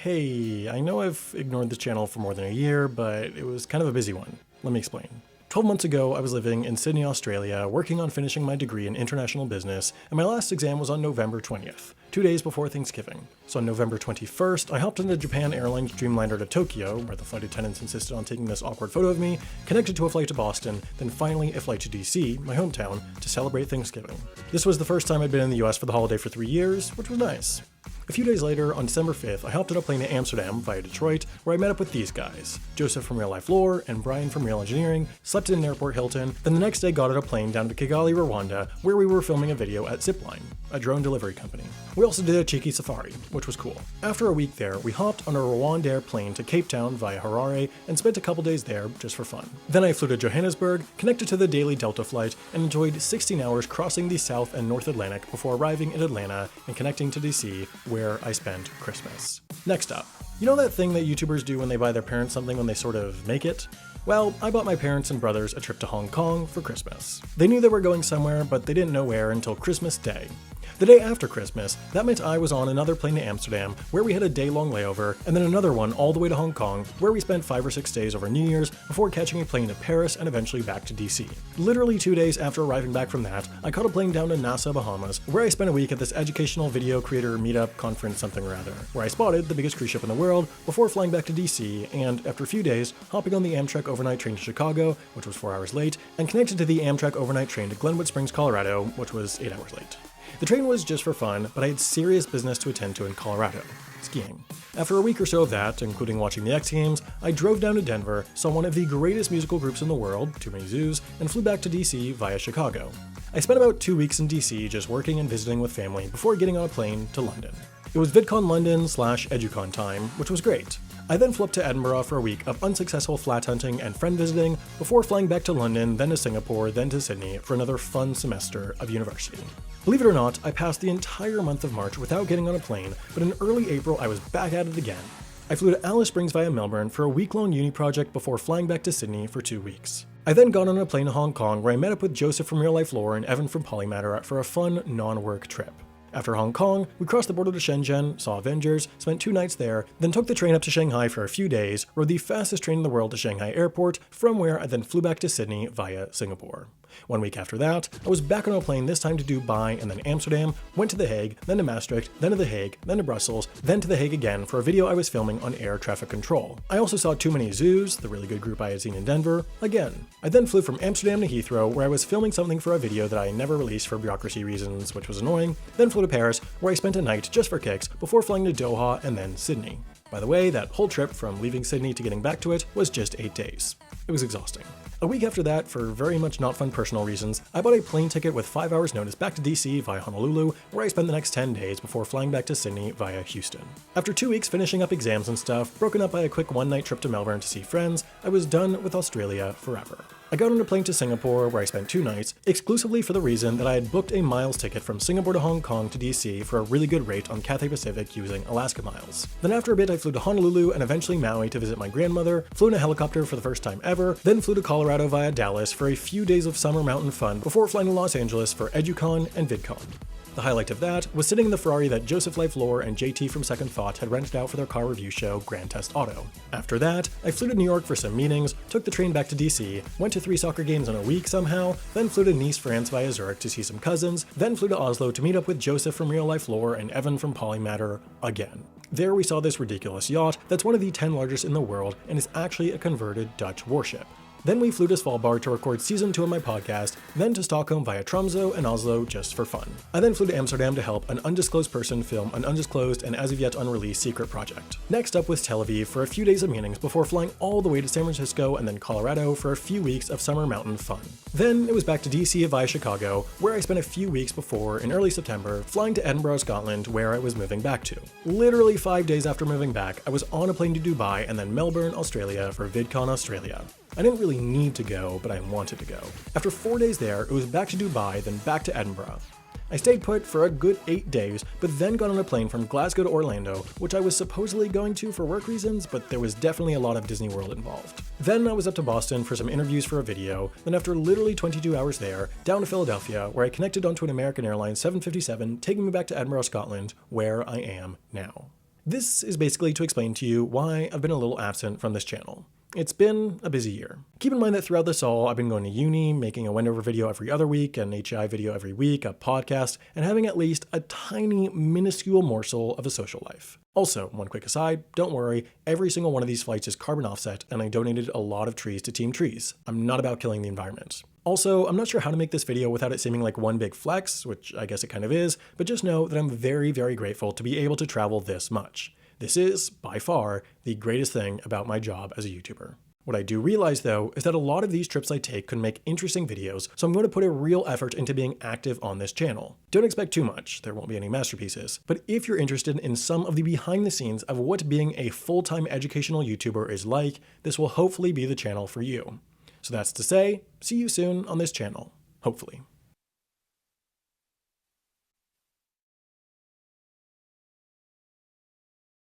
Hey, I know I've ignored this channel for more than a year, but it was kind of a busy one. Let me explain. 12 months ago, I was living in Sydney, Australia, working on finishing my degree in international business, and my last exam was on November 20th, 2 days before Thanksgiving. So on November 21st, I hopped into Japan Airlines Dreamliner to Tokyo, where the flight attendants insisted on taking this awkward photo of me, connected to a flight to Boston, then finally a flight to DC, my hometown, to celebrate Thanksgiving. This was the first time I'd been in the US for the holiday for 3 years, which was nice. A few days later, on December 5th, I hopped on a plane to Amsterdam via Detroit, where I met up with these guys, Joseph from Real Life Lore and Brian from Real Engineering, slept in an airport Hilton, then the next day got on a plane down to Kigali, Rwanda, where we were filming a video at Zipline, a drone delivery company. We also did a cheeky safari, which was cool. After a week there, we hopped on a Rwandair plane to Cape Town via Harare and spent a couple days there just for fun. Then I flew to Johannesburg, connected to the daily Delta flight, and enjoyed 16 hours crossing the South and North Atlantic before arriving in Atlanta and connecting to DC, where I spent Christmas. Next up, you know that thing that YouTubers do when they buy their parents something when they sort of make it? Well, I bought my parents and brothers a trip to Hong Kong for Christmas. They knew they were going somewhere, but they didn't know where until Christmas Day. The day after Christmas, that meant I was on another plane to Amsterdam, where we had a day-long layover, and then another one all the way to Hong Kong, where we spent 5 or 6 days over New Year's before catching a plane to Paris and eventually back to DC. Literally 2 days after arriving back from that, I caught a plane down to Nassau, Bahamas, where I spent a week at this educational video creator meetup conference something or other, where I spotted the biggest cruise ship in the world before flying back to DC, and after a few days, hopping on the Amtrak overnight train to Chicago, which was 4 hours late, and connected to the Amtrak overnight train to Glenwood Springs, Colorado, which was 8 hours late. The train was just for fun, but I had serious business to attend to in Colorado, skiing. After a week or so of that, including watching the X Games, I drove down to Denver, saw one of the greatest musical groups in the world, Too Many Zoos, and flew back to DC via Chicago. I spent about 2 weeks in DC just working and visiting with family before getting on a plane to London. It was VidCon London / EduCon time, which was great. I then flew up to Edinburgh for a week of unsuccessful flat hunting and friend visiting before flying back to London, then to Singapore, then to Sydney for another fun semester of university. Believe it or not, I passed the entire month of March without getting on a plane, but in early April I was back at it again. I flew to Alice Springs via Melbourne for a week-long uni project before flying back to Sydney for 2 weeks. I then got on a plane to Hong Kong where I met up with Joseph from Real Life Lore and Evan from Polymatter for a fun, non-work trip. After Hong Kong, we crossed the border to Shenzhen, saw Avengers, spent 2 nights there, then took the train up to Shanghai for a few days, rode the fastest train in the world to Shanghai Airport, from where I then flew back to Sydney via Singapore. 1 week after that, I was back on a plane, this time to Dubai and then Amsterdam, went to The Hague, then to Maastricht, then to The Hague, then to Brussels, then to The Hague again for a video I was filming on air traffic control. I also saw Too Many Zoos, the really good group I had seen in Denver, again. I then flew from Amsterdam to Heathrow, where I was filming something for a video that I never released for bureaucracy reasons, which was annoying, then flew to Paris, where I spent a night just for kicks before flying to Doha and then Sydney. By the way, that whole trip from leaving Sydney to getting back to it was just 8 days. It was exhausting. A week after that, for very much not fun personal reasons, I bought a plane ticket with 5 hours notice back to DC via Honolulu, where I spent the next 10 days before flying back to Sydney via Houston. After 2 weeks finishing up exams and stuff, broken up by a quick one-night trip to Melbourne to see friends, I was done with Australia forever. I got on a plane to Singapore, where I spent 2 nights, exclusively for the reason that I had booked a miles ticket from Singapore to Hong Kong to DC for a really good rate on Cathay Pacific using Alaska Miles. Then after a bit, I flew to Honolulu and eventually Maui to visit my grandmother, flew in a helicopter for the first time ever, then flew to Colorado via Dallas for a few days of summer mountain fun before flying to Los Angeles for EduCon and VidCon. The highlight of that was sitting in the Ferrari that Joseph Life Lore and JT from Second Thought had rented out for their car review show, Grand Test Auto. After that, I flew to New York for some meetings, took the train back to DC, went to 3 soccer games in a week somehow, then flew to Nice, France via Zurich to see some cousins, then flew to Oslo to meet up with Joseph from Real Life Lore and Evan from Polymatter again. There we saw this ridiculous yacht that's one of the 10 largest in the world and is actually a converted Dutch warship. Then we flew to Svalbard to record season 2 of my podcast, then to Stockholm via Tromsø and Oslo just for fun. I then flew to Amsterdam to help an undisclosed person film an undisclosed and as of yet unreleased secret project. Next up was Tel Aviv for a few days of meetings before flying all the way to San Francisco and then Colorado for a few weeks of summer mountain fun. Then it was back to DC via Chicago, where I spent a few weeks before, in early September, flying to Edinburgh, Scotland, where I was moving back to. Literally 5 days after moving back, I was on a plane to Dubai and then Melbourne, Australia for VidCon Australia. I didn't really need to go, but I wanted to go. After 4 days there, it was back to Dubai, then back to Edinburgh. I stayed put for a good 8 days, but then got on a plane from Glasgow to Orlando, which I was supposedly going to for work reasons, but there was definitely a lot of Disney World involved. Then I was up to Boston for some interviews for a video, then after literally 22 hours there, down to Philadelphia, where I connected onto an American Airlines 757, taking me back to Edinburgh, Scotland, where I am now. This is basically to explain to you why I've been a little absent from this channel. It's been a busy year. Keep in mind that throughout this all, I've been going to uni, making a Wendover video every other week, an HEI video every week, a podcast, and having at least a tiny, minuscule morsel of a social life. Also, one quick aside, don't worry, every single one of these flights is carbon offset, and I donated a lot of trees to Team Trees. I'm not about killing the environment. Also, I'm not sure how to make this video without it seeming like one big flex, which I guess it kind of is, but just know that I'm very, very grateful to be able to travel this much. This is, by far, the greatest thing about my job as a YouTuber. What I do realize, though, is that a lot of these trips I take could make interesting videos, so I'm going to put a real effort into being active on this channel. Don't expect too much, there won't be any masterpieces, but if you're interested in some of the behind the scenes of what being a full-time educational YouTuber is like, this will hopefully be the channel for you. So that's to say, see you soon on this channel. Hopefully.